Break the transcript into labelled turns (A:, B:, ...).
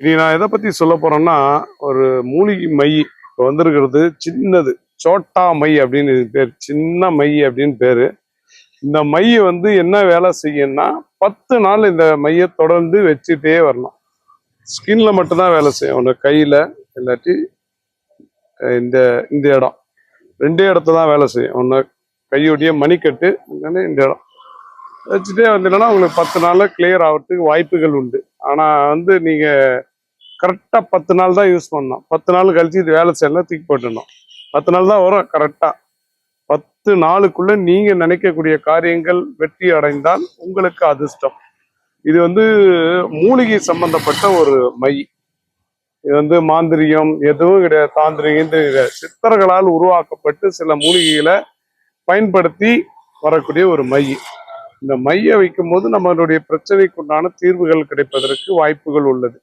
A: இனி நான் எதை பத்தி சொல்ல போறேன்னா, ஒரு மூலிகை மை இப்போ வந்திருக்கிறது. சின்னது சோட்டா மை அப்படின்னு இது பேர். சின்ன மை அப்படின்னு பேரு. இந்த மை வந்து என்ன வேலை செய்யும்னா, 10 நாள் இந்த மையை தொடர்ந்து வச்சுட்டே வரணும். ஸ்கின்ல மட்டும்தான் வேலை செய்யும். ஒன்று கையில, இல்லாட்டி இந்த இந்த இடம், ரெண்டே இடத்துல தான் வேலை செய்யும். ஒன்று கையுடைய மணிக்கட்டு, இல்லைன்னா இந்த இடம் வச்சுட்டே வந்தீங்கன்னா உங்களுக்கு 10 நாள்ல கிளியர் ஆகிறதுக்கு வாய்ப்புகள் உண்டு. ஆனா வந்து நீங்க கரெக்டா 10 நாள் தான் யூஸ் பண்ணணும். 10 நாள் கழிச்சு இது வேலை செய்யலாம், தூக்கி போட்டுடணும். 10 நாள் தான் வரும் கரெக்டா. 10 நாளுக்குள்ள நீங்க நினைக்கக்கூடிய காரியங்கள் வெற்றி அடைந்தால் உங்களுக்கு அதிர்ஷ்டம். இது வந்து மூலிகை சம்பந்தப்பட்ட ஒரு மை. இது வந்து மாந்திரிகம் எதுவும் கிடையாது, தாந்திரிகம் கிடையாது. சித்தர்களால் உருவாக்கப்பட்டு சில மூலிகைகளை பயன்படுத்தி வரக்கூடிய ஒரு மை. இந்த மையை வைக்கும் போது நம்மளுடைய பிரச்சனைக்குண்டான தீர்வுகள் கிடைப்பதற்கு வாய்ப்புகள் உள்ளது.